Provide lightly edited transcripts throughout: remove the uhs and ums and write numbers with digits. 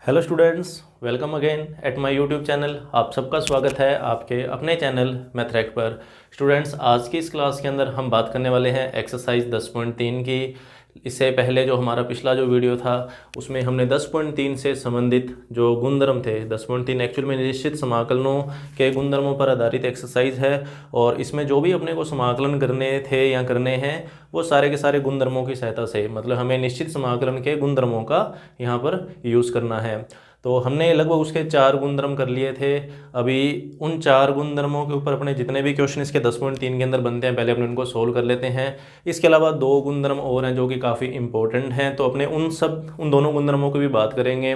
Hello students, welcome again at my YouTube channel. आप सबका स्वागत है आपके अपने चैनल मैथरैक पर। स्टूडेंट्स, आज की इस क्लास के अंदर हम बात करने वाले हैं एक्सरसाइज 10.3 की। इससे पहले जो हमारा पिछला जो वीडियो था उसमें हमने 10.3 से संबंधित जो गुणधर्म थे, 10.3 एक्चुअल में निश्चित समाकलनों के गुणधर्मों पर आधारित एक्सरसाइज है। और इसमें जो भी अपने को समाकलन करने थे या करने हैं वो सारे के सारे गुणधर्मों की सहायता से, मतलब हमें निश्चित समाकलन के गुणधर्मों का यहाँ पर यूज़ करना है। तो हमने लगभग उसके 4 गुणधर्म कर लिए थे। अभी उन 4 गुणधर्मों के ऊपर अपने जितने भी क्वेश्चन इसके 10.3 के अंदर बनते हैं पहले अपने उनको सोल्व कर लेते हैं। इसके अलावा 2 गुणधर्म और हैं जो कि काफ़ी इंपॉर्टेंट हैं, तो अपने उन दोनों गुणधर्मों की भी बात करेंगे।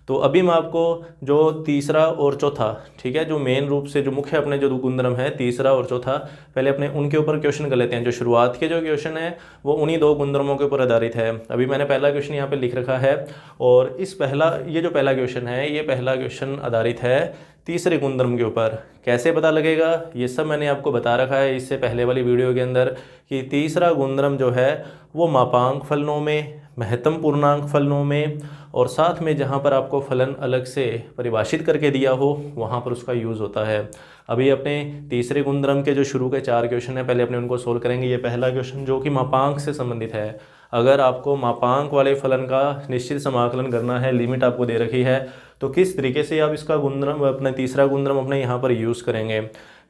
तो अभी मैं आपको जो तीसरा और चौथा, ठीक है, जो मेन रूप से जो मुख्य अपने जो गुणधर्म है तीसरा और चौथा, पहले अपने उनके ऊपर क्वेश्चन कर लेते हैं। जो शुरुआत के जो क्वेश्चन है वो उन्हीं 2 गुणधर्मों के ऊपर आधारित है। अभी मैंने पहला क्वेश्चन यहाँ पे लिख रखा है और ये जो पहला क्वेश्चन है ये पहला क्वेश्चन आधारित है तीसरे गुणधर्म के ऊपर। कैसे पता लगेगा ये सब मैंने आपको बता रखा है इससे पहले वाली वीडियो के अंदर कि तीसरा गुणधर्म जो है वो मापांक फलनों में, महत्तम पूर्णांक फलनों में और साथ में जहाँ पर आपको फलन अलग से परिभाषित करके दिया हो वहाँ पर उसका यूज़ होता है। अभी अपने तीसरे गुणधर्म के जो शुरू के 4 क्वेश्चन हैं पहले अपने उनको सोल्व करेंगे। ये पहला क्वेश्चन जो कि मापांक से संबंधित है। अगर आपको मापांक वाले फलन का निश्चित समाकलन करना है, लिमिट आपको दे रखी है, तो किस तरीके से आप इसका गुणधर्म अपना तीसरा गुणधर्म अपने यहाँ पर यूज़ करेंगे।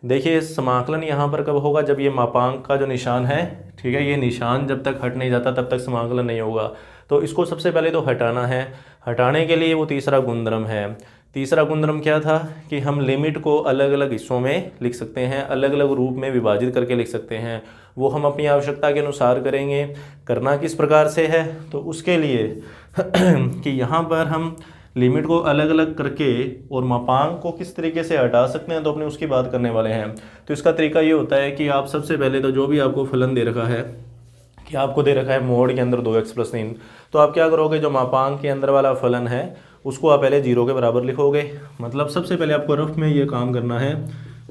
देखिए, समाकलन यहाँ पर कब होगा, जब ये मापांक का जो निशान है, ठीक है, ये निशान जब तक हट नहीं जाता तब तक समाकलन नहीं होगा। तो इसको सबसे पहले तो हटाना है। हटाने के लिए वो तीसरा गुणधर्म है। तीसरा गुणधर्म क्या था कि हम लिमिट को अलग अलग हिस्सों में लिख सकते हैं, अलग अलग रूप में विभाजित करके लिख सकते हैं। वो हम अपनी आवश्यकता के अनुसार करेंगे। करना किस प्रकार से है, तो उसके लिए कि यहाँ पर हम लिमिट को अलग अलग करके और मापांक को किस तरीके से हटा सकते हैं, तो अपने उसकी बात करने वाले हैं। तो इसका तरीका ये होता है कि आप सबसे पहले तो जो भी आपको फलन दे रखा है, कि आपको दे रखा है मोड के अंदर 2x+3, तो आप क्या करोगे, जो मापांक के अंदर वाला फलन है उसको आप पहले 0 के बराबर लिखोगे। मतलब सबसे पहले आपको रफ में ये काम करना है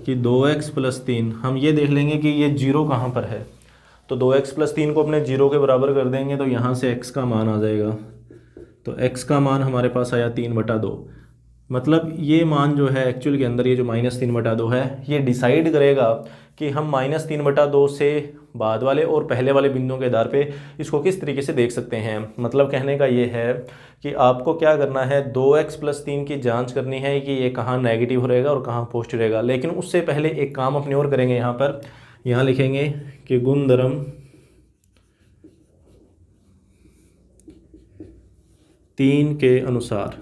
कि 2x+3, हम ये देख लेंगे कि ये 0 कहाँ पर है। तो 2x+3 को अपने 0 के बराबर कर देंगे तो यहाँ से x का मान आ जाएगा। तो x का मान हमारे पास आया 3/2। मतलब ये मान जो है एक्चुअल के अंदर ये जो -3/2 है ये डिसाइड करेगा कि हम -3/2 से बाद वाले और पहले वाले बिंदुओं के आधार पे इसको किस तरीके से देख सकते हैं। मतलब कहने का ये है कि आपको क्या करना है, 2x+3 की जांच करनी है कि ये कहाँ नेगेटिव रहेगा और कहाँ पॉजिटिव रहेगा। लेकिन उससे पहले एक काम अपने और करेंगे, यहाँ लिखेंगे कि गुणधर्म 3 के अनुसार,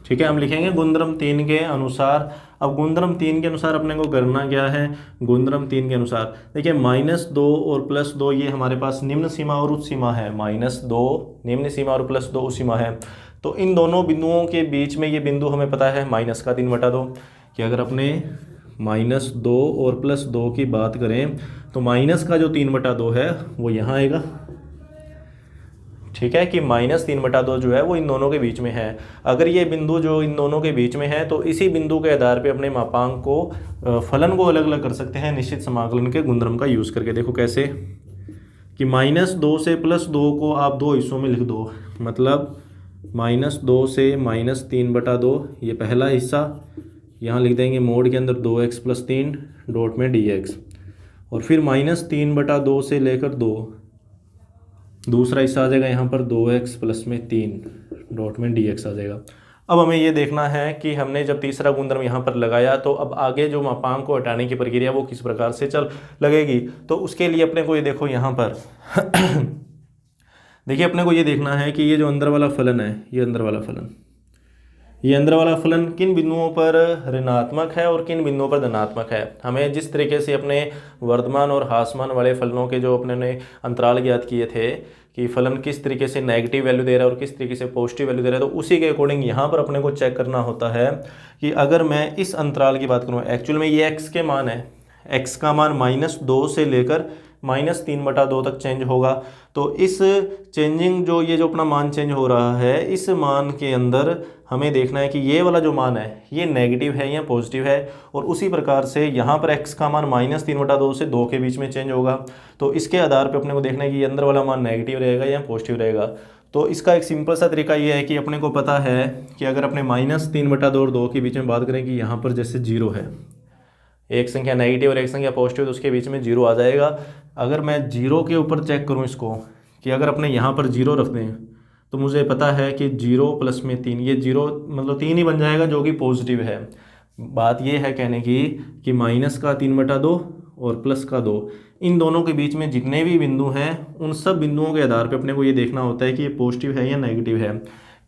ठीक है, हम लिखेंगे गुणधर्म 3 के अनुसार। अब गुणधर्म 3 के अनुसार अपने को करना क्या है, गुणधर्म 3 के अनुसार देखिए -2 और +2 ये हमारे पास निम्न सीमा और उच्च सीमा है। -2 निम्न सीमा और +2 उच्च सीमा है। तो इन दोनों बिंदुओं के बीच में ये बिंदु हमें पता है माइनस का 3/2, कि अगर अपने -2 और +2 की बात करें तो माइनस का जो 3/2 है वो यहाँ आएगा। ठीक है, कि -3/2 जो है वो इन दोनों के बीच में है। अगर ये बिंदु जो इन दोनों के बीच में है तो इसी बिंदु के आधार पे अपने मापांक को, फलन को अलग अलग कर सकते हैं निश्चित समाकलन के गुणधर्म का यूज़ करके। देखो कैसे, कि -2 से +2 को आप 2 हिस्सों में लिख दो। मतलब -2 से -3/2 ये पहला हिस्सा, यहाँ लिख देंगे मोड के अंदर 2x+3 डॉट में dx, और फिर -3/2 से लेकर 2 दूसरा हिस्सा आ जाएगा, यहाँ पर 2x+3 डॉट में dx आ जाएगा। अब हमें ये देखना है कि हमने जब तीसरा गुणधर्म यहाँ पर लगाया तो अब आगे जो मापांक को हटाने की प्रक्रिया वो किस प्रकार से चल लगेगी। तो उसके लिए अपने को ये देखो यहाँ पर देखिए, अपने को ये देखना है कि ये जो अंदर वाला फलन है, ये अंदर वाला फलन किन बिंदुओं पर ऋणात्मक है और किन बिंदुओं पर धनात्मक है। हमें जिस तरीके से अपने वर्धमान और ह्रासमान वाले फलनों के जो अपने ने अंतराल ज्ञात किए थे कि फलन किस तरीके से नेगेटिव वैल्यू दे रहा है और किस तरीके से पॉजिटिव वैल्यू दे रहा है, तो उसी के अकॉर्डिंग यहाँ पर अपने को चेक करना होता है कि अगर मैं इस अंतराल की बात करूँ, एक्चुअल में ये x के मान है, x का मान -2 से लेकर -3/2 तक चेंज होगा। तो इस चेंजिंग जो ये जो अपना मान चेंज हो रहा है, इस मान के अंदर हमें देखना है कि ये वाला जो मान है ये नेगेटिव है या पॉजिटिव है। और उसी प्रकार से यहाँ पर x का मान -3/2 से 2 के बीच में चेंज होगा। तो इसके आधार पे अपने को देखना है कि ये अंदर वाला मान नेगेटिव रहेगा या पॉजिटिव रहेगा। तो इसका एक सिंपल सा तरीका ये है कि अपने को पता है कि अगर अपने -3/2 और 2 के बीच में बात करें कि यहाँ पर जैसे 0 है, एक संख्या नेगेटिव और एक संख्या पॉजिटिव, तो उसके बीच में 0 आ जाएगा। अगर मैं 0 के ऊपर चेक करूँ इसको कि अगर अपने यहाँ पर 0 रख दें तो मुझे पता है कि 0 प्लस में 3, ये 0 मतलब 3 ही बन जाएगा जो कि पॉजिटिव है। बात ये है कहने की कि -3/2 और +2, इन दोनों के बीच में जितने भी बिंदु हैं उन सब बिंदुओं के आधार पे अपने को ये देखना होता है कि ये पॉजिटिव है या नेगेटिव है।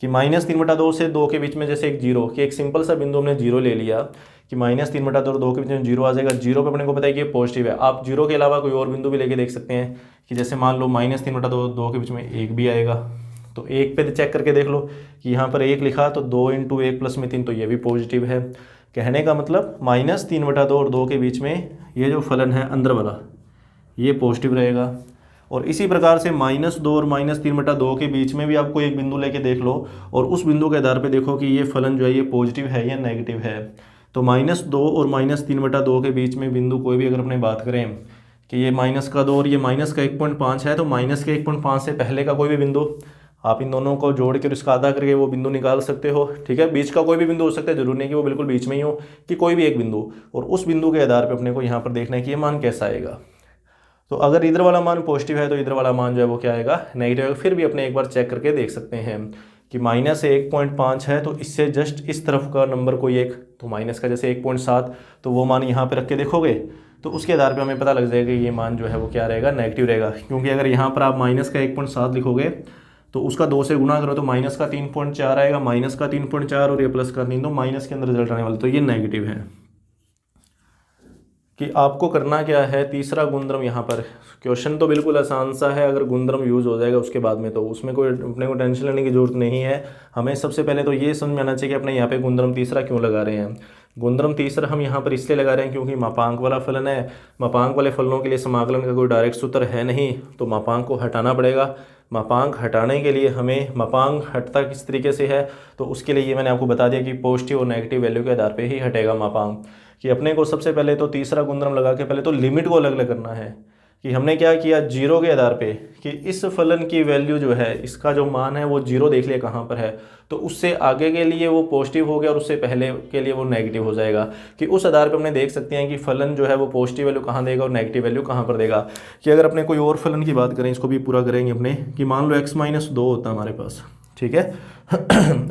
कि -3/2 से 2 के बीच में जैसे एक 0, कि एक सिंपल सा बिंदु हमने 0 ले लिया कि -3/2 और 2 के बीच में 0 आ जाएगा। 0 पे अपने को पता है कि ये पॉजिटिव है। आप 0 के अलावा कोई और बिंदु भी लेके देख सकते हैं कि जैसे मान लो -3/2 2 के बीच में 1 भी आएगा, तो 1 पे चेक करके देख लो कि यहाँ पर 1 लिखा तो 2 × 1 + में 3, तो ये भी पॉजिटिव है। कहने का मतलब -3/2 और 2 के बीच में ये जो फलन है अंदर वाला ये पॉजिटिव रहेगा। और इसी प्रकार से -2 और -3/2 के बीच में भी आपको एक बिंदु लेके देख लो और उस बिंदु के आधार पे देखो कि ये फलन जो है ये पॉजिटिव है या नेगेटिव है। तो -2 और -3/2 के बीच में बिंदु कोई भी अगर अपने बात करें कि ये -2 और ये -1.5 है, तो -1.5 से पहले का कोई भी बिंदु आप इन दोनों को जोड़ के इसका आधा करके वो बिंदु निकाल सकते हो। ठीक है, बीच का कोई भी बिंदु हो सकता है, जरूरी नहीं कि वो बिल्कुल बीच में ही हो, कि कोई भी एक बिंदु, और उस बिंदु के आधार पे अपने को यहाँ पर देखना है कि ये मान कैसा आएगा। तो अगर इधर वाला मान पॉजिटिव है तो इधर वाला मान जो है वो क्या आएगा, नेगेटिव आएगा। फिर भी अपने एक बार चेक करके देख सकते हैं कि -1.5 है तो इससे जस्ट इस तरफ का नंबर कोई एक, तो माइनस का जैसे 1.7, तो वो मान यहाँ पे रख के देखोगे तो उसके आधार पे हमें पता लग जाएगा कि ये मान जो है वो क्या रहेगा, नेगेटिव रहेगा। क्योंकि अगर यहाँ पर आप -1.7 लिखोगे तो उसका 2 से गुणा करो तो -3.4 आएगा, -3.4 और ये +3, तो माइनस के अंदर रिजल्ट आने वाला, तो ये नेगेटिव है। कि आपको करना क्या है, तीसरा गुणधर्म यहाँ पर, क्वेश्चन तो बिल्कुल आसान सा है, अगर गुणधर्म यूज़ हो जाएगा उसके बाद में तो उसमें कोई अपने को टेंशन लेने की जरूरत नहीं है। हमें सबसे पहले तो ये समझ में आना चाहिए कि अपने यहाँ पे गुणधर्म तीसरा क्यों लगा रहे हैं। गुणधर्म तीसरा हम यहाँ पर इसलिए लगा रहे हैं क्योंकि मापांक वाला फलन है। मापांक वाले फलनों के लिए समाकलन का कोई डायरेक्ट सूत्र है नहीं, तो मापांक को हटाना पड़ेगा। मापांक हटाने के लिए हमें, मापांक हटता किस तरीके से है तो उसके लिए ये मैंने आपको बता दिया कि पॉजिटिव और नेगेटिव वैल्यू के आधार पे ही हटेगा मापांक। कि अपने को सबसे पहले तो तीसरा गुणधर्म लगा के पहले तो लिमिट को अलग अलग करना है। कि हमने क्या किया, 0 के आधार पे कि इस फलन की वैल्यू जो है, इसका जो मान है वो 0 देख लिया कहाँ पर है, तो उससे आगे के लिए वो पॉजिटिव हो गया और उससे पहले के लिए वो नेगेटिव हो जाएगा। कि उस आधार पे हमने देख सकते हैं कि फलन जो है वो पॉजिटिव वैल्यू कहाँ देगा और नेगेटिव वैल्यू कहाँ पर देगा। कि अगर अपने कोई और फलन की बात करें, इसको भी पूरा करेंगे अपने, कि मान लो x-2 होता है हमारे पास, ठीक है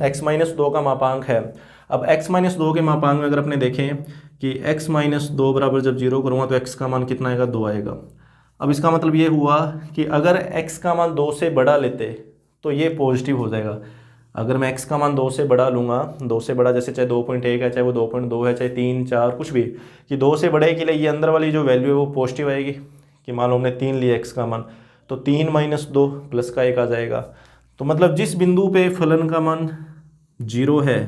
x-2 का मापांक है। अब x-2 के मापांक में अगर अपने देखें कि x-2 बराबर जब 0 करूँगा तो x का मान कितना आएगा, 2 आएगा। अब इसका मतलब ये हुआ कि अगर x का मान 2 से बड़ा लेते तो ये पॉजिटिव हो जाएगा। अगर मैं x का मान 2 से बड़ा लूँगा, 2 से बड़ा जैसे चाहे 2.1 है, चाहे वो 2.2 है, चाहे 3, 4 कुछ भी, कि 2 से बड़े के लिए ये अंदर वाली जो वैल्यू है वो पॉजिटिव आएगी। कि मान लो हमने 3 लिया x का मान, तो 3 - 2 प्लस का 1 आ जाएगा। तो मतलब जिस बिंदु पे फलन का मान 0 है,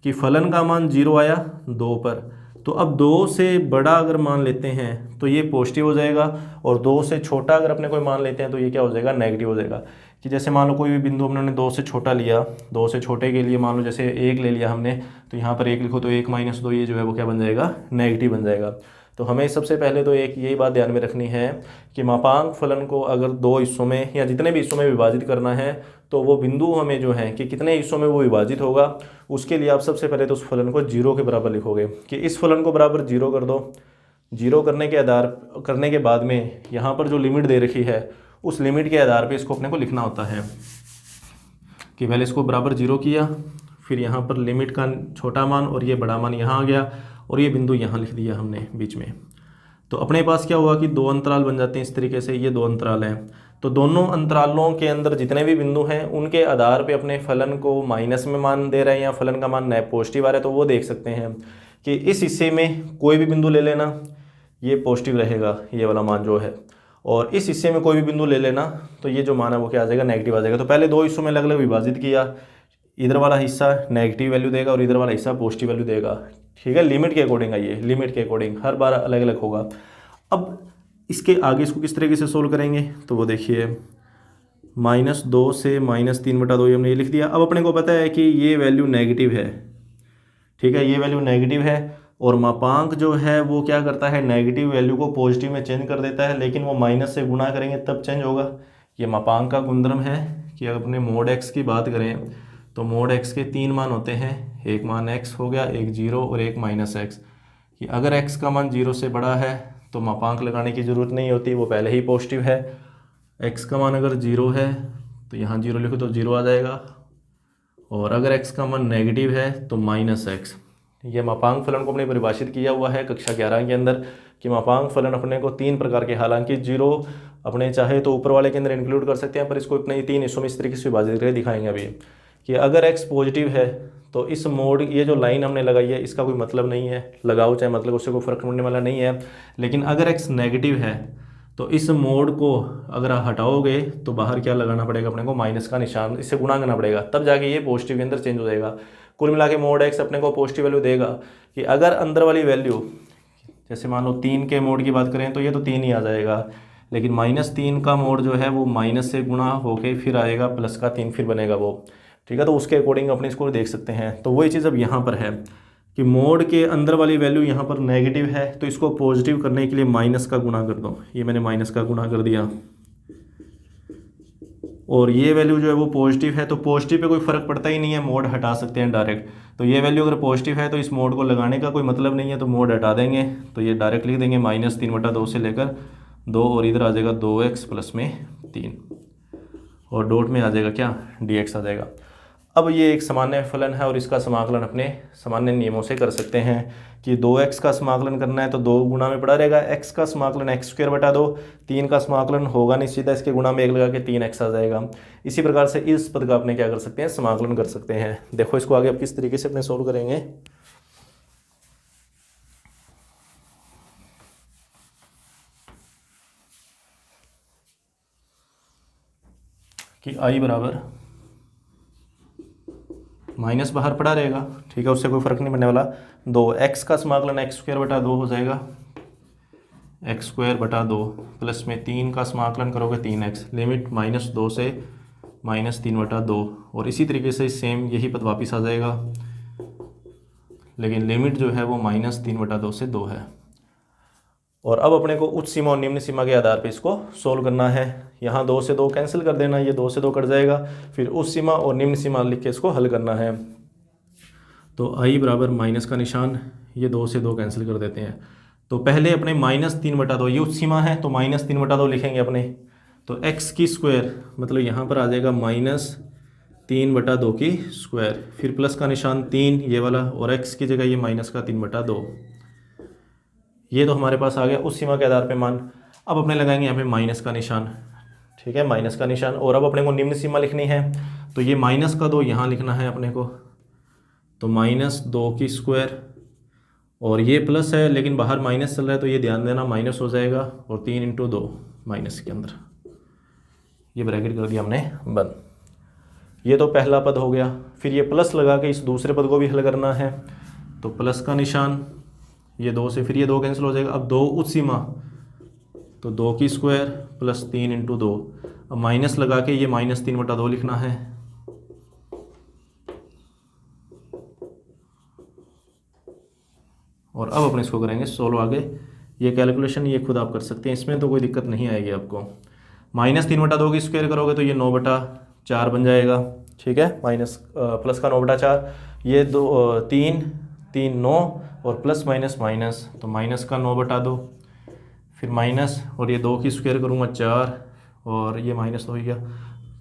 कि फलन का मान 0 आया 2 पर, तो अब 2 से बड़ा अगर मान लेते हैं तो ये पॉजिटिव हो जाएगा, और 2 से छोटा अगर अपने कोई मान लेते हैं तो ये क्या हो जाएगा, नेगेटिव हो जाएगा। कि जैसे मान लो कोई भी बिंदु हमने 2 से छोटा लिया, 2 से छोटे के लिए मान लो जैसे 1 ले लिया हमने, तो यहाँ पर 1 लिखो तो 1 - 2 ये जो है वो क्या बन जाएगा, नेगेटिव बन जाएगा। तो हमें सबसे पहले तो एक यही बात ध्यान में रखनी है कि मापांक फलन को अगर 2 हिस्सों में या जितने भी हिस्सों में विभाजित करना है, तो वो बिंदु हमें जो है कि कितने हिस्सों में वो विभाजित होगा, उसके लिए आप सबसे पहले तो उस फलन को 0 के बराबर लिखोगे। कि इस फलन को बराबर 0 कर दो। 0 करने के बाद में यहाँ पर जो लिमिट दे रखी है उस लिमिट के आधार पे इसको अपने को लिखना होता है। कि पहले इसको बराबर 0 किया, फिर यहाँ पर लिमिट का छोटा मान और ये बड़ा मान यहाँ आ गया, और ये बिंदु यहाँ लिख दिया हमने बीच में। तो अपने पास क्या हुआ कि 2 अंतराल बन जाते हैं इस तरीके से, ये 2 अंतराल हैं। तो दोनों अंतरालों के अंदर जितने भी बिंदु हैं उनके आधार पे अपने फलन को माइनस में मान दे रहे हैं या फलन का मान पॉजिटिव आ रहा है, तो वो देख सकते हैं कि इस हिस्से में कोई भी बिंदु ले लेना, ये पॉजिटिव रहेगा ये वाला मान जो है, और इस हिस्से में कोई भी बिंदु ले लेना तो ये जो मान है वो क्या आ जाएगा, नेगेटिव आ जाएगा। तो पहले 2 हिस्सों में अलग अलग विभाजित किया, इधर वाला हिस्सा नेगेटिव वैल्यू देगा और इधर वाला हिस्सा पॉजिटिव वैल्यू देगा। ठीक है, लिमिट के अकॉर्डिंग आइए, लिमिट के अकॉर्डिंग हर बार अलग अलग होगा। अब इसके आगे इसको किस तरीके से सोल्व करेंगे, तो वो देखिए -2 से -3/2 ये हमने ये लिख दिया। अब अपने को पता है कि ये वैल्यू नेगेटिव है, ठीक है, ये वैल्यू नेगेटिव है और मापांक जो है वो क्या करता है, नेगेटिव वैल्यू को पॉजिटिव में चेंज कर देता है, लेकिन वो माइनस से गुणा करेंगे तब चेंज होगा। ये मापांक का गुणधर्म है कि अगर अपने मोड x की बात करें तो मोड x के 3 मान होते हैं, एक मान x हो गया, एक 0 और एक -x, कि अगर x का मान 0 से बड़ा है तो मापांक लगाने की ज़रूरत नहीं होती, वो पहले ही पॉजिटिव है। x का मान अगर 0 है तो यहाँ 0 लिखो तो 0 आ जाएगा, और अगर x का मान नेगेटिव है तो -x। ये मापांक फलन को हमने परिभाषित किया हुआ है कक्षा 11 के अंदर कि मापांक फलन अपने को 3 प्रकार के, हालांकि 0 अपने चाहे तो ऊपर वाले के अंदर इंक्लूड कर सकते हैं, पर इसको अपने 3 हिस्सों में इस तरीके से विभाजित करके दिखाएंगे अभी कि अगर x पॉजिटिव है तो इस मोड, ये जो लाइन हमने लगाई है इसका कोई मतलब नहीं है, लगाओ चाहे मतलब उससे कोई फर्क पड़ने वाला नहीं है। लेकिन अगर x नेगेटिव है तो इस मोड को अगर हटाओगे तो बाहर क्या लगाना पड़ेगा अपने को, माइनस का निशान, इससे गुणा करना पड़ेगा, तब जाके ये पॉजिटिव के अंदर चेंज हो जाएगा। कुल मिला के मोड x अपने को पॉजिटिव वैल्यू देगा कि अगर अंदर वाली वैल्यू, जैसे मान लो 3 के मोड की बात करें तो ये तो 3 ही आ जाएगा, लेकिन -3 का मोड जो है वो माइनस से गुणा होके फिर आएगा प्लस का 3 फिर बनेगा वो, ठीक है। तो उसके अकॉर्डिंग अपने इसको देख सकते हैं। तो वही चीज़ अब यहाँ पर है कि मोड के अंदर वाली वैल्यू यहाँ पर नेगेटिव है तो इसको पॉजिटिव करने के लिए माइनस का गुणा कर दो, ये मैंने माइनस का गुणा कर दिया, और ये वैल्यू जो है वो पॉजिटिव है तो पॉजिटिव पे कोई फ़र्क पड़ता ही नहीं है, मोड हटा सकते हैं डायरेक्ट। तो ये वैल्यू अगर पॉजिटिव है तो इस मोड को लगाने का कोई मतलब नहीं है, तो मोड हटा देंगे, तो ये डायरेक्ट लिख देंगे -3/2 से लेकर 2, और इधर आ जाएगा 2x प्लस में 3, और डॉट में आ जाएगा क्या, dx आ जाएगा। अब ये एक सामान्य फलन है और इसका समाकलन अपने सामान्य नियमों से कर सकते हैं कि 2x का समाकलन करना है तो 2 गुना में पड़ा रहेगा, x का समाकलन x²/2, 3 का समाकलन होगा नहीं, सीधा इसके गुणा में 1 लगा के 3x आ जाएगा। इसी प्रकार से इस पद का अपने क्या कर सकते हैं, समाकलन कर सकते हैं। देखो इसको आगे आप किस तरीके से अपने सोल्व करेंगे कि i बराबर माइनस बाहर पड़ा रहेगा, ठीक है, उससे कोई फर्क नहीं पड़ने वाला। 2x का समाकलन x²/2 हो जाएगा, x²/2 प्लस में 3 का समाकलन करोगे 3x, लिमिट -2 से -3/2, और इसी तरीके से सेम यही पद वापस आ जाएगा, लेकिन लिमिट जो है वो -3/2 से 2 है। और अब अपने को उच्च सीमा और निम्न सीमा के आधार पे इसको सोल्व करना है। यहाँ 2 से 2 कैंसिल कर देना, ये 2 से 2 कट जाएगा, फिर उच्च सीमा और निम्न सीमा लिख के इसको हल करना है। तो i बराबर माइनस का निशान, ये 2 से 2 कैंसिल कर देते हैं। तो पहले अपने -3/2, ये उच्च सीमा है तो -3/2 लिखेंगे अपने, तो x की स्क्वायर मतलब यहाँ पर आ जाएगा -3/2 की स्क्वायर, फिर प्लस का निशान 3 ये वाला, और x की जगह ये -3/2, ये तो हमारे पास आ गया उस सीमा के आधार पे मान। अब अपने लगाएंगे यहाँ पे माइनस का निशान, ठीक है, माइनस का निशान, और अब अपने को निम्न सीमा लिखनी है तो ये -2 यहाँ लिखना है अपने को, तो -2 की स्क्वायर, और ये प्लस है लेकिन बाहर माइनस चल रहा है तो ये ध्यान देना माइनस हो जाएगा, और 3 × 2 माइनस के अंदर, ये ब्रैकेट कर दिया हमने बंद। ये तो पहला पद हो गया, फिर ये प्लस लगा के इस दूसरे पद को भी हल करना है, तो प्लस का निशान, ये 2 से फिर ये 2 कैंसिल हो जाएगा। अब 2 उच्च सीमा, तो 2 की स्क्वायर प्लस 3 × 2, अब माइनस लगा के ये -3/2 लिखना है, और अब अपने इसको करेंगे सोल्व आगे। ये कैलकुलेशन ये खुद आप कर सकते हैं, इसमें तो कोई दिक्कत नहीं आएगी आपको। -3/2 की स्क्वायर करोगे तो ये 9/4 बन जाएगा, ठीक है, माइनस प्लस का 9/4, ये 3 9 और प्लस माइनस माइनस, तो माइनस का 9/2, फिर माइनस, और ये 2 की स्क्वायर करूँगा 4, और ये माइनस हो गया,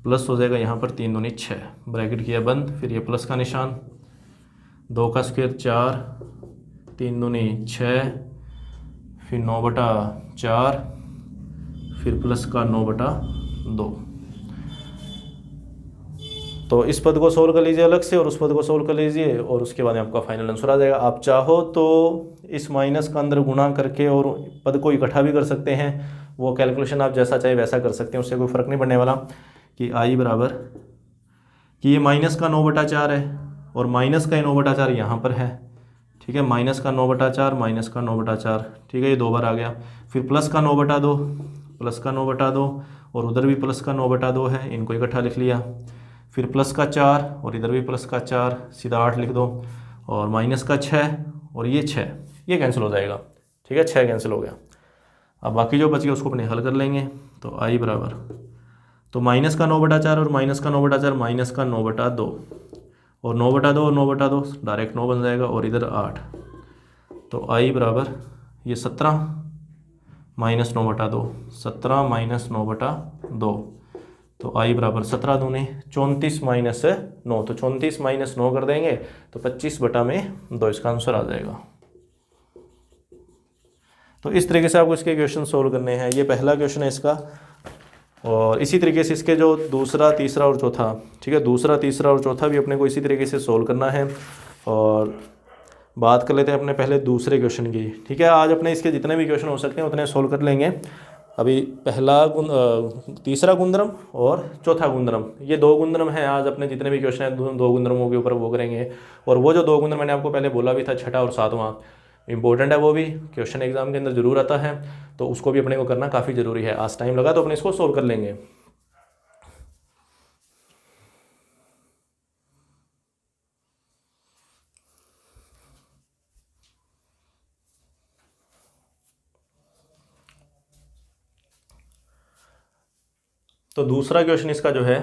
प्लस हो जाएगा यहाँ पर 3 दूनी 6, ब्रैकेट किया बंद, फिर ये प्लस का निशान, 2 का स्क्वायर 4, 3 दूनी 6, फिर 9/4, फिर प्लस का 9/2। तो इस पद को सोल्व कर लीजिए अलग से और उस पद को सोल्व कर लीजिए, और उसके बाद आपका फाइनल आंसर आ जाएगा। आप चाहो तो इस माइनस का अंदर गुणा करके और पद को इकट्ठा भी कर सकते हैं, वो कैलकुलेशन आप जैसा चाहे वैसा कर सकते हैं, उससे कोई फ़र्क नहीं पड़ने वाला। कि i बराबर कि ये माइनस का 9/4 है और माइनस का 9/4 यहाँ पर है, ठीक है, माइनस का 9/4 माइनस का 9/4, ठीक है, ये 2 बार आ गया। फिर प्लस का 9/2 प्लस का 9/2 और उधर भी प्लस का 9/2 है, इनको इकट्ठा लिख लिया। फिर प्लस का 4 और इधर भी प्लस का 4, सीधा 8 लिख दो। और माइनस का 6 और ये 6, ये कैंसिल हो जाएगा, ठीक है, 6 कैंसिल हो गया। अब बाकी जो बच गया उसको अपने हल कर लेंगे। तो आई बराबर, तो माइनस का 9/4 और माइनस का 9/4 माइनस का 9/2 और 9/2 और 9/2 डायरेक्ट 9 बन जाएगा और इधर 8। तो आई बराबर ये 17 माइनस 9/2, 17 माइनस 9/2। तो आई बराबर 17 दूने 34 माइनस 9, तो 34 माइनस 9 कर देंगे तो 25/2 इसका आंसर आ जाएगा। तो इस तरीके से आपको इसके क्वेश्चन सोल्व करने हैं। ये पहला क्वेश्चन है इसका। और इसी तरीके से इसके जो दूसरा, तीसरा और चौथा, ठीक है, दूसरा, तीसरा और चौथा भी अपने को इसी तरीके से सोल्व करना है। और बात कर लेते हैं अपने पहले दूसरे क्वेश्चन की, ठीक है। आज अपने इसके जितने भी क्वेश्चन हो सकते हैं उतने सोल्व कर लेंगे। अभी पहला तीसरा गुणधर्म और चौथा गुणधर्म, ये 2 गुणधर्म हैं। आज अपने जितने भी क्वेश्चन हैं 2 गुणधर्मों के ऊपर वो करेंगे। और वो जो 2 गुणधर्म मैंने आपको पहले बोला भी था, छठा और सातवां, इंपॉर्टेंट है, वो भी क्वेश्चन एग्जाम के अंदर जरूर आता है, तो उसको भी अपने को करना काफ़ी ज़रूरी है। आज टाइम लगा तो अपने इसको सोल्व कर लेंगे। तो दूसरा क्वेश्चन इसका जो है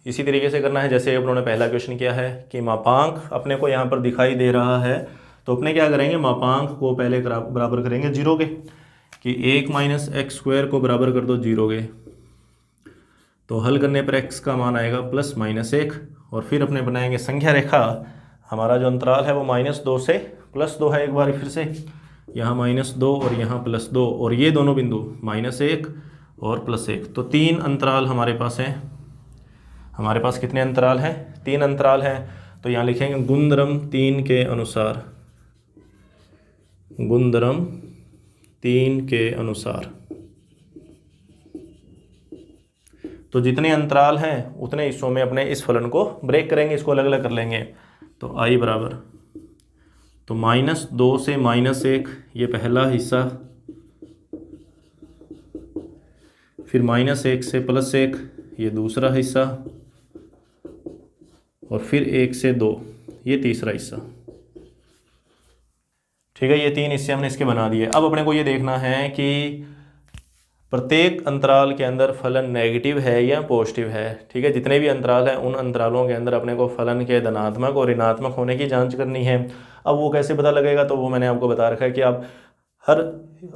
इसी तरीके से करना है जैसे उन्होंने पहला क्वेश्चन किया है कि मापांक अपने को यहाँ पर दिखाई दे रहा है। तो अपने क्या करेंगे, मापांक को पहले बराबर करेंगे 0 के, कि 1 माइनस एक्स स्क्वायर को बराबर कर दो 0 के। तो हल करने पर x का मान आएगा +-1 और फिर अपने बनाएंगे संख्या रेखा। हमारा जो अंतराल है वो -2 से +2 है। एक बार फिर से यहाँ -2 और यहाँ +2 और ये दोनों बिंदु -1 और +1, तो 3 अंतराल हमारे पास हैं। हमारे पास कितने अंतराल हैं? 3 अंतराल हैं। तो यहाँ लिखेंगे गुणधर्म 3 के अनुसार, गुणधर्म 3 के अनुसार। तो जितने अंतराल हैं उतने हिस्सों में अपने इस फलन को ब्रेक करेंगे, इसको अलग अलग कर लेंगे। तो आई बराबर, तो -2 से -1 ये पहला हिस्सा, फिर -1 से +1 ये दूसरा हिस्सा, और फिर 1 से 2 ये तीसरा हिस्सा। ठीक है, ये 3 हिस्से हमने इसके बना दिए। अब अपने को ये देखना है कि प्रत्येक अंतराल के अंदर फलन नेगेटिव है या पॉजिटिव है। ठीक है, जितने भी अंतराल हैं उन अंतरालों के अंदर अपने को फलन के धनात्मक और ऋणात्मक होने की जांच करनी है। अब वो कैसे पता लगेगा, तो वो मैंने आपको बता रखा है कि आप हर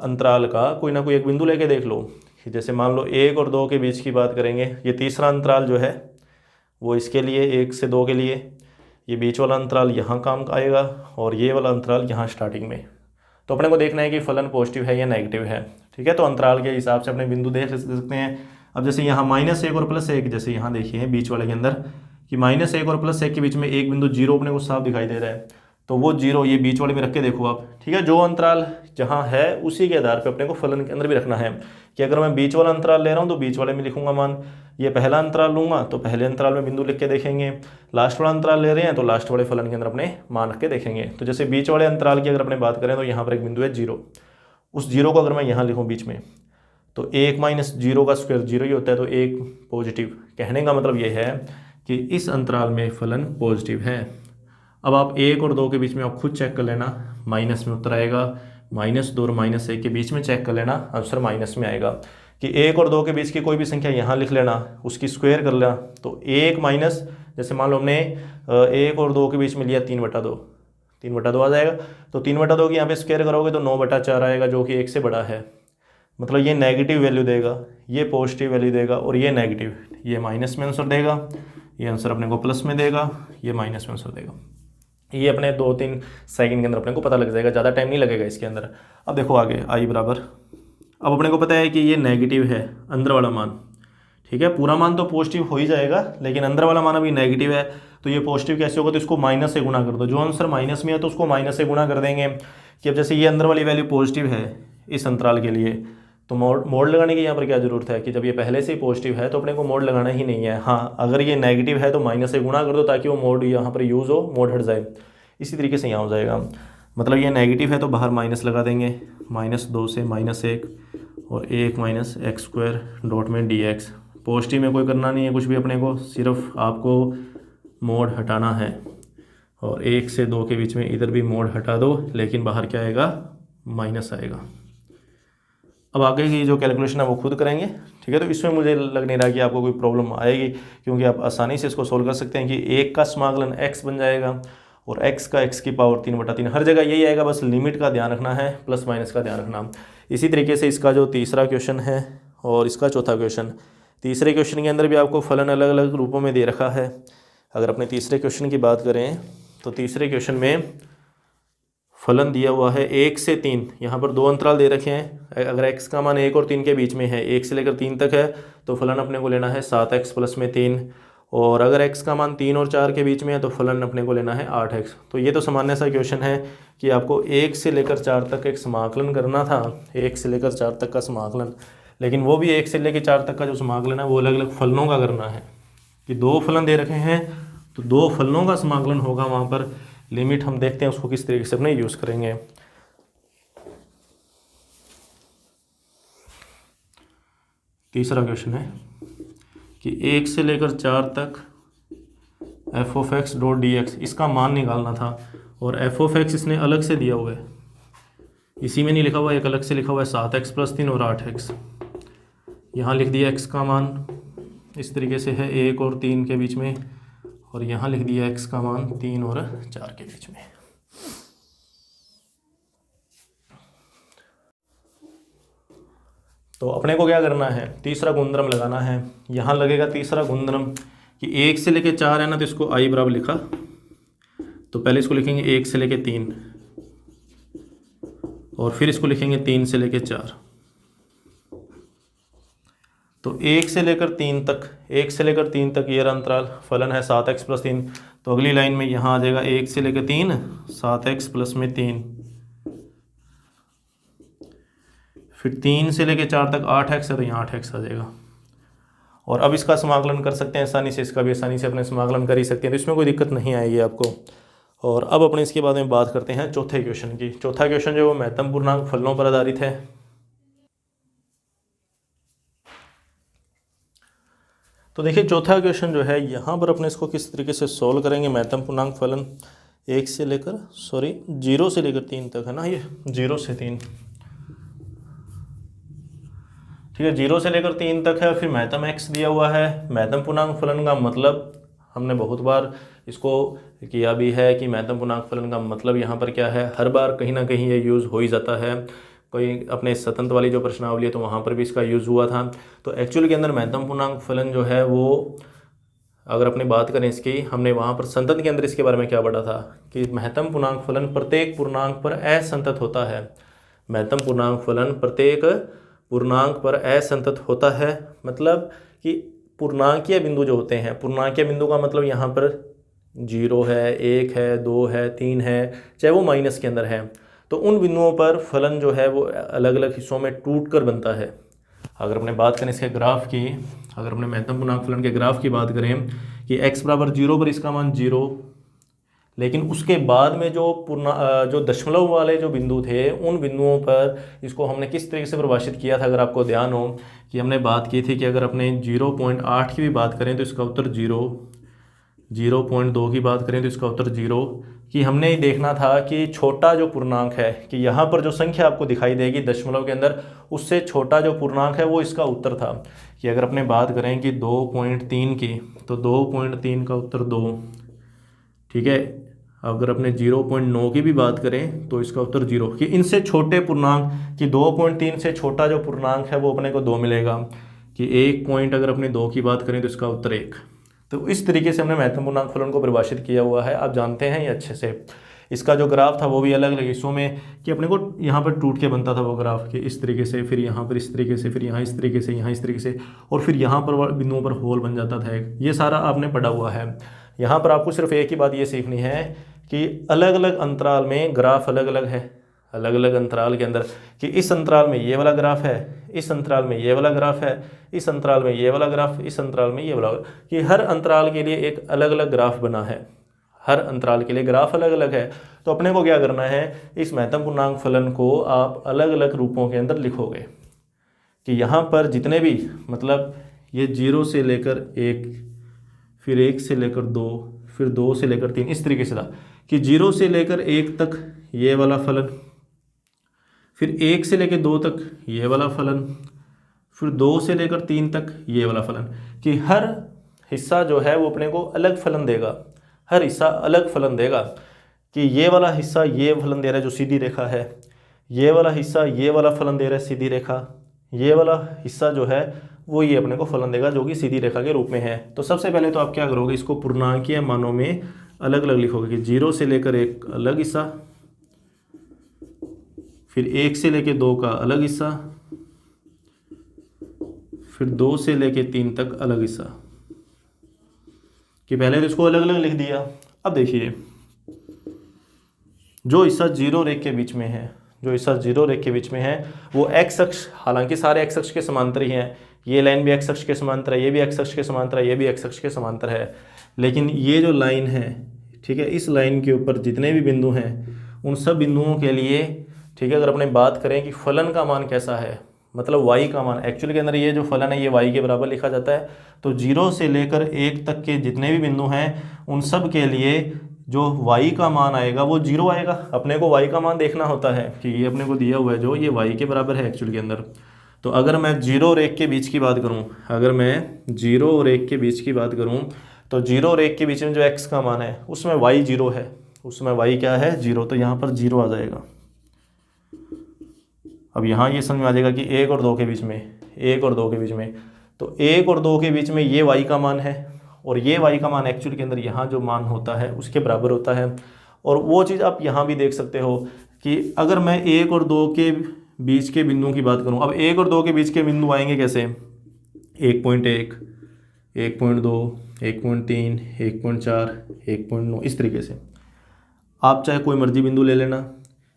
अंतराल का कोई ना कोई एक बिंदु लेके देख लो। जैसे मान लो 1 और 2 के बीच की बात करेंगे, ये तीसरा अंतराल जो है वो इसके लिए 1 से 2 के लिए, ये बीच वाला अंतराल यहाँ काम आएगा और ये वाला अंतराल यहाँ स्टार्टिंग में। तो अपने को देखना है कि फलन पॉजिटिव है या नेगेटिव है। ठीक है, तो अंतराल के हिसाब से अपने बिंदु देख सकते हैं। अब जैसे यहाँ -1 और +1, जैसे यहाँ देखिए बीच वाले के अंदर कि -1 और +1 के बीच में एक बिंदु 0 अपने को साफ दिखाई दे रहा है। तो वो 0 ये बीच वाले में रख के देखो आप। ठीक है, जो अंतराल जहाँ है उसी के आधार पे अपने को फलन के अंदर भी रखना है कि अगर मैं बीच वाला अंतराल ले रहा हूँ तो बीच वाले में लिखूंगा मान, ये पहला अंतराल लूंगा तो पहले अंतराल में बिंदु लिख के देखेंगे, लास्ट वाला अंतराल ले रहे हैं तो लास्ट वाले फलन के अंदर अपने मान रख के देखेंगे। तो जैसे बीच वाले अंतराल की अगर अपने बात करें तो यहाँ पर एक बिंदु है 0, उस 0 को अगर मैं यहाँ लिखूँ बीच में तो 1 - 0 का स्क्वायर 0 ही होता है, तो 1 पॉजिटिव। कहने का मतलब ये है कि इस अंतराल में फलन पॉजिटिव है। अब आप 1 और 2 के बीच में आप खुद चेक कर लेना, माइनस में उत्तर आएगा। -2 और -1 के बीच में चेक कर लेना, आंसर माइनस में आएगा। कि 1 और 2 के बीच की कोई भी संख्या यहाँ लिख लेना, उसकी स्क्वायर कर लेना, तो 1 माइनस, जैसे मान लो हमने 1 और 2 के बीच में लिया 3/2, 3/2 आ जाएगा। तो 3/2 की यहाँ पे स्क्वायर करोगे तो 9/4 आएगा, जो कि 1 से बड़ा है। मतलब ये नेगेटिव वैल्यू देगा, ये पॉजिटिव वैल्यू देगा और ये नेगेटिव, ये माइनस में आंसर देगा, ये आंसर अपने को प्लस में देगा, ये माइनस में आंसर देगा। ये अपने 2-3 सेकंड के अंदर अपने को पता लग जाएगा, ज़्यादा टाइम नहीं लगेगा इसके अंदर। अब देखो आगे आई बराबर, अब अपने को पता है कि ये नेगेटिव है अंदर वाला मान। ठीक है, पूरा मान तो पॉजिटिव हो ही जाएगा, लेकिन अंदर वाला मान अभी नेगेटिव है। तो ये पॉजिटिव कैसे होगा, तो इसको माइनस से गुणा कर दो। जो आंसर माइनस में है तो उसको माइनस से गुणा कर देंगे। कि अब जैसे ये अंदर वाली वैल्यू पॉजिटिव है इस अंतराल के लिए, तो मोड लगाने की यहाँ पर क्या ज़रूरत है कि जब ये पहले से ही पॉजिटिव है तो अपने को मोड लगाना ही नहीं है। हाँ, अगर ये नेगेटिव है तो माइनस से गुणा कर दो ताकि वो मोड यहाँ पर यूज़ हो, मोड हट जाए। इसी तरीके से यहाँ हो जाएगा। मतलब ये नेगेटिव है तो बाहर माइनस लगा देंगे, -2 से -1 और 1 माइनस एक्स स्क्वायर डॉट में dx। पॉजिटिव में कोई करना नहीं है कुछ भी अपने को, सिर्फ आपको मोड हटाना है और 1 से 2 के बीच में इधर भी मोड हटा दो, लेकिन बाहर क्या आएगा, माइनस आएगा। अब आगे की जो कैलकुलेशन है वो खुद करेंगे, ठीक है। तो इसमें मुझे लग नहीं रहा कि आपको कोई प्रॉब्लम आएगी, क्योंकि आप आसानी से इसको सोल्व कर सकते हैं कि 1 का समाकलन x बन जाएगा और x का x की पावर 3/3, हर जगह यही आएगा, बस लिमिट का ध्यान रखना है, प्लस माइनस का ध्यान रखना। इसी तरीके से इसका जो तीसरा क्वेश्चन है और इसका चौथा क्वेश्चन, तीसरे क्वेश्चन के अंदर भी आपको फलन अलग अलग रूपों में दे रखा है। अगर अपने तीसरे क्वेश्चन की बात करें तो तीसरे क्वेश्चन में फलन दिया हुआ है 1 से 3, यहाँ पर 2 अंतराल दे रखे हैं। अगर x का मान 1 और 3 के बीच में है, 1 से लेकर 3 तक है, तो फलन अपने को लेना है 7x प्लस में 3, और अगर x का मान 3 और 4 के बीच में है तो फलन अपने को लेना है 8x। तो ये तो सामान्य सा क्वेश्चन है कि आपको 1 से लेकर 4 तक एक समाकलन करना था, 1 से लेकर 4 तक का समाकलन, लेकिन वो भी 1 से लेकर 4 तक का जो समाकलन है वो अलग अलग फलनों का करना है, कि 2 फलन दे रखे हैं तो 2 फलनों का समाकलन होगा। वहाँ पर लिमिट हम देखते हैं उसको किस तरीके से अपने यूज़ करेंगे। तीसरा क्वेश्चन है कि 1 से लेकर 4 तक F of x dot D x, इसका मान निकालना था, और एफ ऑफ एक्स इसने अलग से दिया हुआ है, इसी में नहीं लिखा हुआ, एक अलग से लिखा हुआ है 7x प्लस 3 और 8x। यहाँ लिख दिया x का मान इस तरीके से है 1 और 3 के बीच में, और यहाँ लिख दिया x का मान 3 और 4 के बीच में। तो अपने को क्या करना है, तीसरा गुणधर्म लगाना है। यहाँ लगेगा तीसरा गुणधर्म कि 1 से लेके 4 है ना, तो इसको i बराबर लिखा, तो पहले इसको लिखेंगे 1 से लेके 3 और फिर इसको लिखेंगे 3 से लेके 4। तो 1 से लेकर 3 तक, 1 से लेकर 3 तक ये अंतराल फलन है 7x प्लस 3। तो अगली लाइन में यहाँ आ जाएगा 1 से लेकर 3 7x प्लस में 3, फिर 3 से लेकर 4 तक 8x है तो यहाँ 8x आ जाएगा। और अब इसका समाकलन कर सकते हैं आसानी से, इसका भी आसानी से अपने समाकलन कर ही सकते हैं, तो इसमें कोई दिक्कत नहीं आएगी आपको। और अब अपने इसके बाद में बात करते हैं चौथे क्वेश्चन की। चौथा क्वेश्चन जो वो महत्तम पूर्णांक फलनों पर आधारित है। तो देखिए चौथा क्वेश्चन जो है यहाँ पर अपने इसको किस तरीके से सोल्व करेंगे। महत्तम पूर्णांक फलन 0 से लेकर 3 तक है ना, ये 0 से 3, ठीक है, 0 से लेकर 3 तक है। फिर महत्तम x दिया हुआ है। महत्तम पूर्णांक फलन का मतलब हमने बहुत बार इसको किया भी है कि महत्तम पूर्णांक फलन का मतलब यहाँ पर क्या है, हर बार कहीं ना कहीं ये यूज़ हो ही जाता है। कोई अपने स्वतंत्र वाली जो प्रश्नावली है तो वहाँ पर भी इसका यूज़ हुआ था। तो एक्चुअल के अंदर महत्तम पूर्णांक फलन जो है वो, अगर अपनी बात करें इसकी, हमने वहाँ पर संतत के अंदर इसके बारे में क्या पढ़ा था कि महत्तम पूर्णांक फलन प्रत्येक पूर्णांक पर असंतत होता है। महत्तम पूर्णांक फलन प्रत्येक पूर्णांक पर असंतत होता है, मतलब कि पूर्णांकीय बिंदु जो होते हैं, पूर्णांकीय बिंदु का मतलब यहाँ पर 0 है, 1 है, 2 है, 3 है, चाहे वो माइनस के अंदर है, तो उन बिंदुओं पर फलन जो है वो अलग अलग हिस्सों में टूट कर बनता है। अगर अपने बात करें इसके ग्राफ की, अगर अपने महत्तम पूर्णांक फलन के ग्राफ की बात करें कि x बराबर 0 पर इसका मान 0, लेकिन उसके बाद में जो दशमलव वाले जो बिंदु थे उन बिंदुओं पर इसको हमने किस तरीके से परिभाषित किया था। अगर आपको ध्यान हो कि हमने बात की थी कि अगर अपने 0.8 की भी बात करें तो इसका उत्तर 0, 0.2 की बात करें तो इसका उत्तर 0, कि हमने देखना था कि छोटा जो पूर्णांक है, कि यहाँ पर जो संख्या आपको दिखाई देगी दशमलव के अंदर, उससे छोटा जो पूर्णांक है वो इसका उत्तर था। कि अगर अपने बात करें कि 2.3 की, तो 2.3 का उत्तर 2, ठीक है। अगर अपने 0.9 की भी बात करें तो इसका उत्तर 0, कि इनसे छोटे पूर्णांक, कि 2.3 से छोटा जो पूर्णांक है वो अपने को 2 मिलेगा। कि 1 पॉइंट अगर अपने 2 की बात करें तो इसका उत्तर 1। तो इस तरीके से हमने महत्तम पूर्णांक फलन को परिभाषित किया हुआ है, आप जानते हैं ये अच्छे से। इसका जो ग्राफ था वो भी अलग अलग हिस्सों में, कि अपने को यहाँ पर टूट के बनता था वो ग्राफ, कि इस तरीके से, फिर यहाँ पर इस तरीके से, फिर यहाँ इस तरीके से, यहाँ इस तरीके से, और फिर यहाँ पर बिंदुओं पर होल बन जाता था। ये सारा आपने पढ़ा हुआ है। यहाँ पर आपको सिर्फ एक ही बात ये सीखनी है कि अलग अलग अंतराल में ग्राफ अलग अलग है, अलग अलग अंतराल के अंदर, कि इस अंतराल में ये वाला ग्राफ है, इस अंतराल में ये वाला ग्राफ है, इस अंतराल में ये वाला ग्राफ, इस अंतराल में ये वाला, कि हर अंतराल के लिए एक अलग अलग ग्राफ बना है। हर अंतराल के लिए ग्राफ अलग अलग है। तो अपने को क्या करना है, इस महत्तम पूर्णांक फलन को आप अलग अलग रूपों के अंदर लिखोगे कि यहाँ पर जितने भी मतलब ये 0 से लेकर 1, फिर 1 से लेकर 2, फिर 2 से लेकर 3, इस तरीके से था कि 0 से लेकर 1 तक ये वाला फलन, फिर 1 से लेकर 2 तक ये वाला फलन, फिर 2 से लेकर 3 तक ये वाला फलन, कि हर हिस्सा जो है वो अपने को अलग फलन देगा, हर हिस्सा अलग फलन देगा कि ये वाला हिस्सा ये फलन दे रहा है जो सीधी रेखा है, ये वाला हिस्सा ये वाला फलन दे रहा है सीधी रेखा, ये वाला हिस्सा जो है वो ये अपने को फलन देगा जो कि सीधी रेखा के रूप में है। तो सबसे पहले तो आप क्या करोगे, इसको पूर्णांकीय मानों में अलग अलग लिखोगे कि 0 से लेकर 1 अलग हिस्सा, फिर 1 से लेकर 2 का अलग हिस्सा, फिर 2 से लेकर 3 तक अलग हिस्सा, कि पहले तो इसको अलग अलग लिख दिया। अब देखिए जो हिस्सा 0 रेख के बीच में है, जो हिस्सा 0 रेख के बीच में है वो एक्स अक्ष, हालांकि सारे एक्स अक्ष के समांतर ही हैं, ये लाइन भी एक्स अक्ष के समांतर है, ये भी एक्स अक्ष के समांतर है, ये भी एक्स अक्ष के समांतर है, लेकिन ये जो लाइन है, ठीक है, इस लाइन के ऊपर जितने भी बिंदु हैं उन सब बिंदुओं के लिए, ठीक है, अगर अपने बात करें कि फलन का मान कैसा है, मतलब y का मान, एक्चुअली के अंदर ये जो फलन है ये y के बराबर लिखा जाता है। तो 0 से लेकर 1 तक के जितने भी बिंदु हैं उन सब के लिए जो y का मान आएगा वो 0 आएगा। अपने को y का मान देखना होता है कि ये अपने को दिया हुआ है जो ये y के बराबर है एक्चुअली के अंदर। तो अगर मैं 0 रेख के बीच की बात करूं, अगर मैं 0 रेख के बीच की बात करूं तो 0 रेख के बीच में जो x का मान है उसमें y 0 है, उसमें y क्या है 0, तो यहाँ पर 0 आ जाएगा। अब यहाँ ये समझ में आ जाएगा कि 1 और 2 के बीच में, 1 और 2 के बीच में, तो 1 और 2 के बीच में ये y का मान है और ये y का मान एक्चुअली के अंदर यहाँ जो मान होता है उसके बराबर होता है। और वो चीज़ आप यहाँ भी देख सकते हो कि अगर मैं 1 और 2 के बीच के बिंदुओं की बात करूँ, अब 1 और 2 के बीच के बिंदु आएंगे कैसे, 1.1, 1.2, 1.3, 1.4, 1.9, इस तरीके से आप चाहे कोई मर्जी बिंदु ले लेना।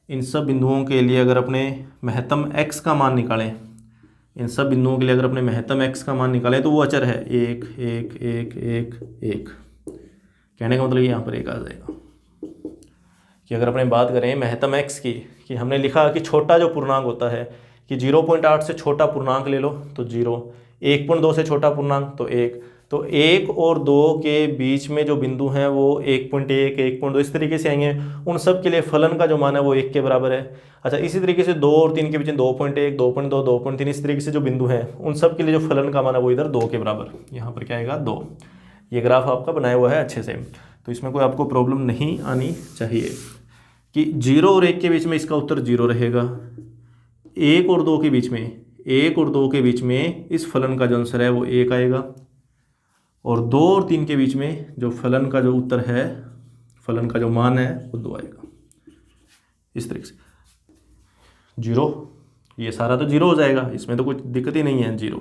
इन सब बिंदुओं के लिए अगर अपने महत्तम x का मान निकालें, इन सब बिंदुओं के लिए अगर अपने महत्तम x का मान निकालें तो वो अचर है 1, 1, 1, 1, 1। कहने का मतलब ये यहाँ पर 1 आ जाएगा कि अगर अपने बात करें महत्तम x की, कि हमने लिखा कि छोटा जो पूर्णांक होता है कि 0.8 से छोटा पूर्णांक ले लो तो 0, 1.2 से छोटा पूर्णांक तो 1, तो 1 और 2 के बीच में जो बिंदु हैं वो 1.1, 1.2 इस तरीके से आएंगे। उन सब के लिए फलन का जो मान है वो 1 के बराबर है। अच्छा, इसी तरीके से 2 और 3 के बीच में 2.1, 2.2, 2.3 इस तरीके से जो बिंदु हैं उन सब के लिए जो फलन का मान है वो इधर 2 के बराबर, यहाँ पर क्या आएगा 2। ये ग्राफ आपका बनाया हुआ है अच्छे से, तो इसमें कोई आपको प्रॉब्लम नहीं आनी चाहिए कि 0 और 1 के बीच में इसका उत्तर 0 रहेगा, 1 और 2 के बीच में, 1 और 2 के बीच में इस फलन का जो आंसर है वो 1 आएगा, और 2 और 3 के बीच में जो फलन का जो उत्तर है, फलन का जो मान है वो 2 आएगा। इस तरीके से 0, ये सारा तो 0 हो जाएगा, इसमें तो कुछ दिक्कत ही नहीं है 0।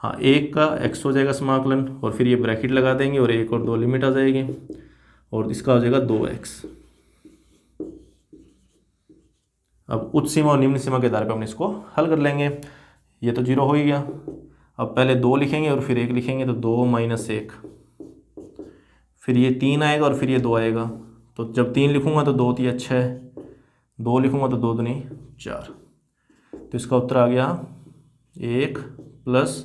हाँ, 1 का x हो जाएगा समाकलन और फिर ये ब्रैकेट लगा देंगे और 1 और 2 लिमिट आ जाएगी और इसका हो जाएगा 2x। अब उच्च सीमा और निम्न सीमा के आधार पर हम इसको हल कर लेंगे। ये तो 0 हो ही गया, अब पहले 2 लिखेंगे और फिर 1 लिखेंगे तो 2 - 1, फिर ये 3 आएगा और फिर ये 2 आएगा, तो जब 3 लिखूँगा तो 2 3 6, 2 लिखूँगा तो 2 दूनी 4, तो इसका उत्तर आ गया 1 +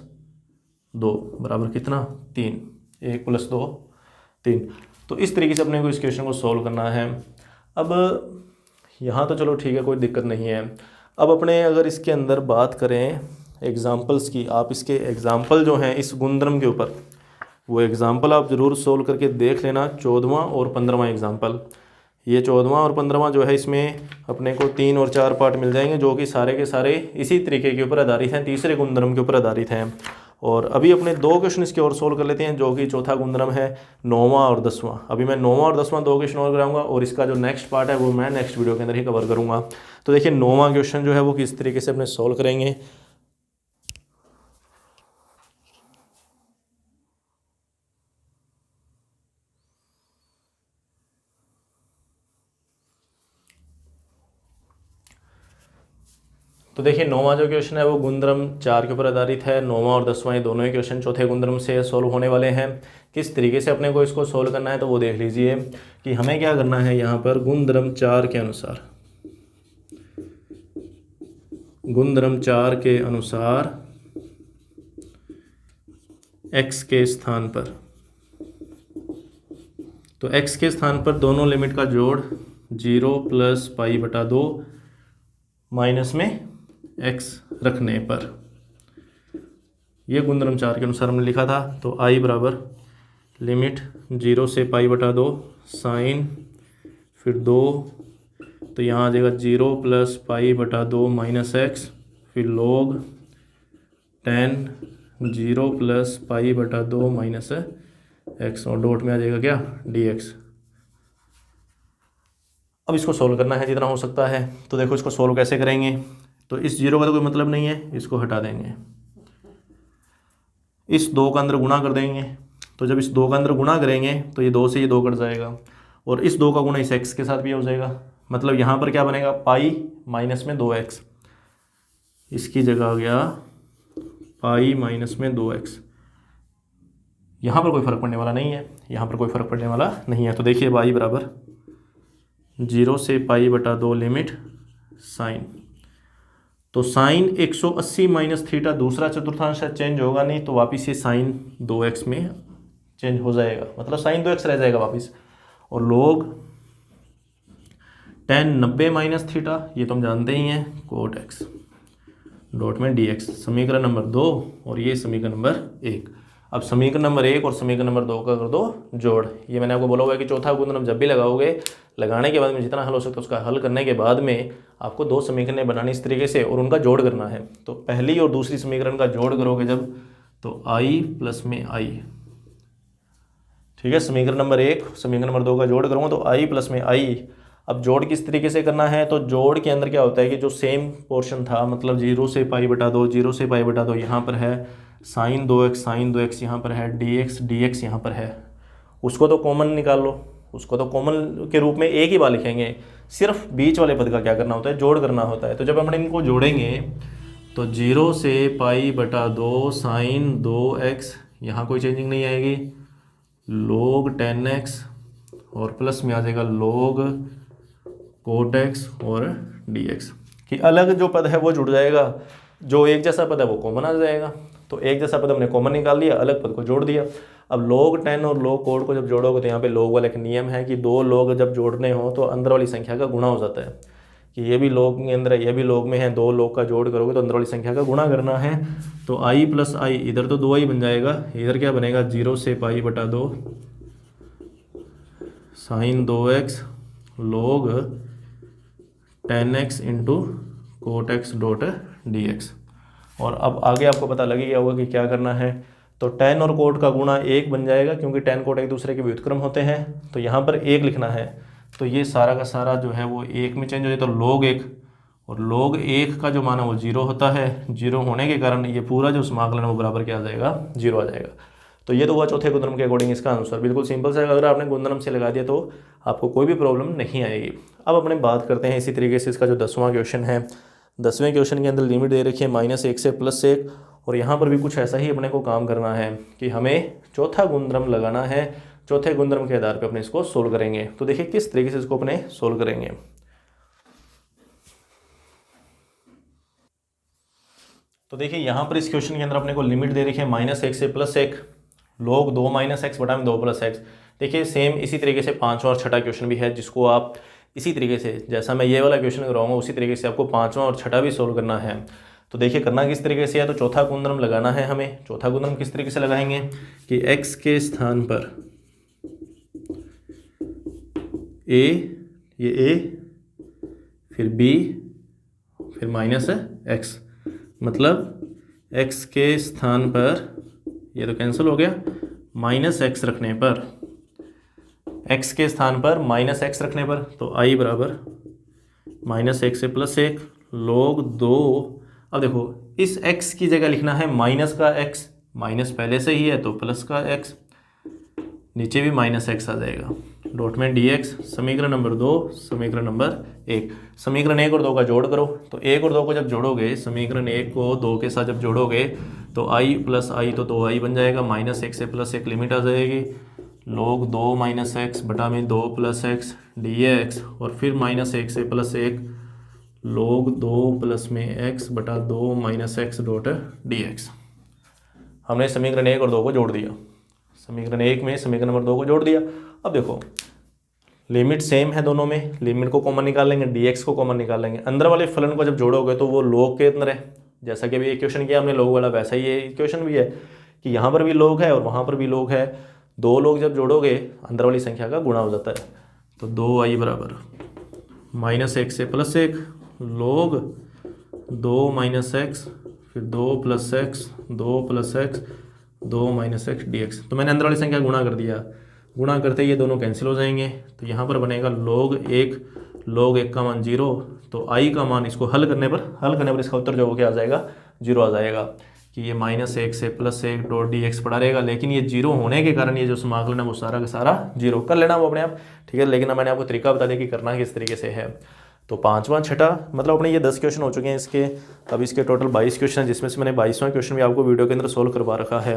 2 बराबर कितना 3, 1 + 2 3। तो इस तरीके से अपने को इस क्वेश्चन को सॉल्व करना है। अब यहाँ तो चलो ठीक है, कोई दिक्कत नहीं है। अब अपने अगर इसके अंदर बात करें एग्ज़ाम्पल्स की, आप इसके एग्ज़ाम्पल जो हैं इस गुणधर्म के ऊपर, वो एग्ज़ाम्पल आप ज़रूर सोल्व करके देख लेना। 14वां और 15वां एग्ज़ाम्पल, ये 14वां और 15वां जो है इसमें अपने को 3 और 4 पार्ट मिल जाएंगे जो कि सारे के सारे इसी तरीके के ऊपर आधारित हैं, तीसरे गुणधर्म के ऊपर आधारित हैं। और अभी अपने 2 क्वेश्चन इसके और सोल्व कर लेते हैं जो कि चौथा गुणधर्म है 9वां और 10वां। अभी मैं 9वां और 10वां 2 क्वेश्चन और कराऊंगा और इसका जो नेक्स्ट पार्ट है वो मैं नेक्स्ट वीडियो के अंदर ही कवर करूँगा। तो देखिए 9वां क्वेश्चन जो है वो किस तरीके से अपने सोल्व करेंगे। तो देखिए 9वां जो क्वेश्चन है वो गुणधर्म 4 के ऊपर आधारित है। 9वां और 10वां ये दोनों ही क्वेश्चन चौथे गुणधर्म से सोल्व होने वाले हैं। किस तरीके से अपने को इसको सोल्व करना है तो वो देख लीजिए कि हमें क्या करना है। यहाँ पर गुणधर्म 4 के अनुसार, गुणधर्म 4 के अनुसार x के स्थान पर, तो x के स्थान पर दोनों लिमिट का जोड़ 0 + π/2 माइनस में x रखने पर, ये गुणधर्म 4 के अनुसार हमने लिखा था। तो I बराबर लिमिट 0 से π/2 साइन फिर 2, तो यहाँ आ जाएगा 0 + π/2 माइनस x, फिर log tan 0 + π/2 माइनस x, और डॉट में आ जाएगा क्या dx। अब इसको सोल्व करना है जितना हो सकता है। तो देखो इसको सोल्व कैसे करेंगे, तो इस 0 का तो कोई मतलब नहीं है, इसको हटा देंगे, इस 2 का अंदर गुणा कर देंगे। तो जब इस 2 का अंदर गुणा करेंगे तो ये 2 से ये 2 कट जाएगा, और इस 2 का गुणा इस x के साथ भी हो जाएगा। मतलब यहाँ पर क्या बनेगा, पाई माइनस में 2x, इसकी जगह आ गया पाई माइनस में 2x। यहाँ पर कोई फ़र्क पड़ने वाला नहीं है, यहाँ पर कोई फ़र्क पड़ने वाला नहीं है। तो देखिए y बराबर 0 से π/2 लिमिट साइन, तो साइन 180 माइनस थीटा दूसरा चतुर्थांश चेंज होगा नहीं, तो वापस ये साइन 2x में चेंज हो जाएगा, मतलब साइन 2x रह जाएगा वापस। और लोग tan 90 माइनस थीटा, ये तो हम जानते ही हैं, कोट x डॉट में dx। समीकरण नंबर 2 और ये समीकरण नंबर 1। अब समीकरण नंबर 1 और समीकरण नंबर 2 का कर दो जोड़। ये मैंने आपको बोला हुआ है कि चौथा गुणधर्म जब भी लगाओगे, लगाने के बाद में जितना हल हो सकता है उसका हल करने के बाद में आपको 2 समीकरणें बनानी इस तरीके से, और उनका जोड़ करना है। तो पहली और दूसरी समीकरण का जोड़ करोगे जब, तो i प्लस में i, ठीक है। समीकरण नंबर 1 समीकरण नंबर 2 का जोड़ करूँगा तो i प्लस में i। अब जोड़ किस तरीके से करना है, तो जोड़ के अंदर क्या होता है कि जो सेम पोर्शन था, मतलब 0 से π/2, 0 से π/2 यहाँ पर है, साइन 2x यहाँ पर है, dx यहाँ पर है, उसको तो कॉमन निकाल लो, उसको तो कॉमन के रूप में एक ही बार लिखेंगे। सिर्फ बीच वाले पद का क्या करना होता है, जोड़ करना होता है। तो जब हम इनको जोड़ेंगे तो 0 से π/2 साइन 2x, यहाँ कोई चेंजिंग नहीं आएगी, log 10x, और प्लस में आ जाएगा log कोट x और dx, कि अलग जो पद है वो जुड़ जाएगा, जो एक जैसा पद है वो कॉमन आ जाएगा। तो एक जैसा पद हमने कॉमन निकाल लिया, अलग पद को जोड़ दिया। अब log 10 और log कोड को जब जोड़ोगे तो यहाँ पे log वाला एक नियम है कि 2 log जब जोड़ने हो तो अंदर वाली संख्या का गुणा हो जाता है, कि ये भी log के अंदर है, ये भी log में है, 2 log का जोड़ करोगे तो अंदर वाली संख्या का गुणा करना है। तो i प्लस i, इधर तो 2i बन जाएगा, इधर क्या बनेगा 0 से π/2 sine 2x log 10x into cot x dot dx। और अब आगे आपको पता लग गया होगा कि क्या करना है। तो tan और कोट का गुणा 1 बन जाएगा, क्योंकि tan कोट एक दूसरे के व्युत्क्रम होते हैं। तो यहाँ पर 1 लिखना है, तो ये सारा का सारा जो है वो 1 में चेंज हो जाए, तो log 1, और log 1 का जो मान है वो 0 होता है। 0 होने के कारण ये पूरा जो समाकलन है वो बराबर क्या आ जाएगा, 0 आ जाएगा। तो ये तो हुआ चौथे गुणधर्म के अकॉर्डिंग इसका आंसर। बिल्कुल सिंपल सा, अगर आपने गुणधर्म से लगा दिया तो आपको कोई भी प्रॉब्लम नहीं आएगी। अब अपने बात करते हैं इसी तरीके से इसका जो 10वां क्वेश्चन है। 10वें क्वेश्चन के अंदर लिमिट दे रखी है -1 से +1, और यहाँ पर भी कुछ ऐसा ही अपने को काम करना है कि हमें चौथा गुणधर्म लगाना है। चौथे गुणधर्म के आधार पर अपने इसको सोल्व करेंगे। तो देखिए किस तरीके से इसको अपने सोल्व करेंगे। तो देखिए यहाँ पर इस क्वेश्चन के अंदर अपने को लिमिट दे रखी है -1 से +1, log 2 - x बटा में 2 + x। देखिए सेम इसी तरीके से 5वां और 6ठा क्वेश्चन भी है, जिसको आप इसी तरीके से, जैसा मैं ये वाला क्वेश्चन कराऊंगा उसी तरीके से आपको 5वां और 6ठा भी सोल्व करना है। तो देखिए करना किस तरीके से है, तो चौथा गुणधर्म लगाना है हमें। चौथा गुणधर्म किस तरीके से लगाएंगे कि x के स्थान पर a, ये a, फिर b, फिर -x, मतलब x के स्थान पर, ये तो कैंसिल हो गया, -x रखने पर, x के स्थान पर -x रखने पर, तो i बराबर -1 से +1 log 2। अब देखो इस x की जगह लिखना है माइनस का x, माइनस पहले से ही है तो प्लस का x, नीचे भी -x आ जाएगा। डॉट में dx, समीकरण नंबर 2, समीकरण नंबर 1। समीकरण 1 और 2 का जोड़ करो, तो 1 और 2 को जब जोड़ोगे, समीकरण 1 को 2 के साथ जब जोड़ोगे तो i प्लस आई तो 2i बन जाएगा, -1 से +1 लिमिट आ जाएगी, log 2 माइनस एक्स बटा में 2 प्लस एक्स dx, और फिर -1 से +1 log 2 प्लस में x बटा 2 माइनस एक्स डॉट dx। हमने समीकरण 1 और 2 को जोड़ दिया, समीकरण 1 में समीकरण नंबर 2 को जोड़ दिया। अब देखो लिमिट सेम है दोनों में, लिमिट को कॉमन निकाल लेंगे, dx को कॉमन निकाल लेंगे, अंदर वाले फलन को जब जोड़ोगे तो वो log के अंदर है, जैसा कि अभी इक्वेशन किया हमने log वाला, वैसा ही ये इक्वेशन भी है कि यहाँ पर भी log है और वहाँ पर भी log है, दो log जब जोड़ोगे अंदर वाली संख्या का गुणा हो जाता है। तो 2i बराबर -1 से +1 log 2 माइनस एक्स, फिर 2 plus x, 2 plus x, 2 minus x dx। तो मैंने अंदर वाली संख्या गुणा कर दिया, गुणा करते ये दोनों कैंसिल हो जाएंगे, तो यहाँ पर बनेगा log 1 का मान 0, तो i का मान इसको हल करने पर इसका उत्तर जो क्या आ जाएगा, 0 आ जाएगा, कि ये -1 से +1 डॉट dx पड़ा रहेगा। लेकिन ये 0 होने के कारण ये जो समाकलन है वो सारा का सारा 0 कर लेना वो अपने आप, ठीक है। लेकिन मैंने आपको तरीका बता दिया कि करना किस तरीके से है। तो 5वां 6ठा मतलब अपने ये 10 क्वेश्चन हो चुके हैं इसके, अब इसके टोटल 22 क्वेश्चन हैं, जिसमें से मैंने 22वां क्वेश्चन भी आपको वीडियो के अंदर सोल्व करवा रखा है।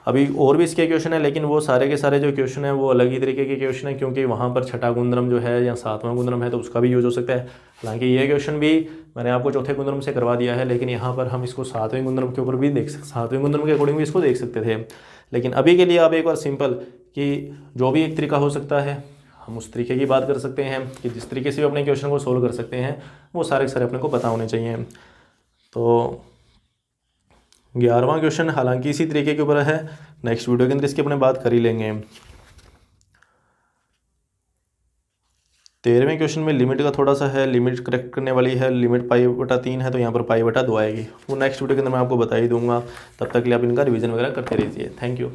अभी और भी इसके क्वेश्चन है, लेकिन वो सारे के सारे जो क्वेश्चन है वो अलग ही तरीके के क्वेश्चन है, क्योंकि वहाँ पर छठा गुणधर्म जो है या 7वां गुणधर्म है तो उसका भी यूज हो सकता है। हालांकि ये क्वेश्चन भी मैंने आपको चौथे गुणधर्म से करवा दिया है, लेकिन यहाँ पर हम इसको 7वें गुणधर्म के ऊपर भी देख सकते, 7वें गुणधर्म के अकॉर्डिंग भी इसको देख सकते थे। लेकिन अभी के लिए आप एक बार सिंपल कि जो भी एक तरीका हो सकता है हम उस तरीके की बात कर सकते हैं, कि जिस तरीके से भी अपने क्वेश्चन को सोल्व कर सकते हैं वो सारे के सारे अपने को पता होने चाहिए। तो 11वां क्वेश्चन हालांकि इसी तरीके के ऊपर है, नेक्स्ट वीडियो के अंदर इसकी अपने बात कर ही लेंगे। 13वें क्वेश्चन में लिमिट का थोड़ा सा है, लिमिट करेक्ट करने वाली है, लिमिट π/3 है तो यहाँ पर π/2 आएगी, वो नेक्स्ट वीडियो के अंदर मैं आपको बता ही दूंगा। तब तक के लिए आप इनका रिवीजन वगैरह करते रहिए। Thank you.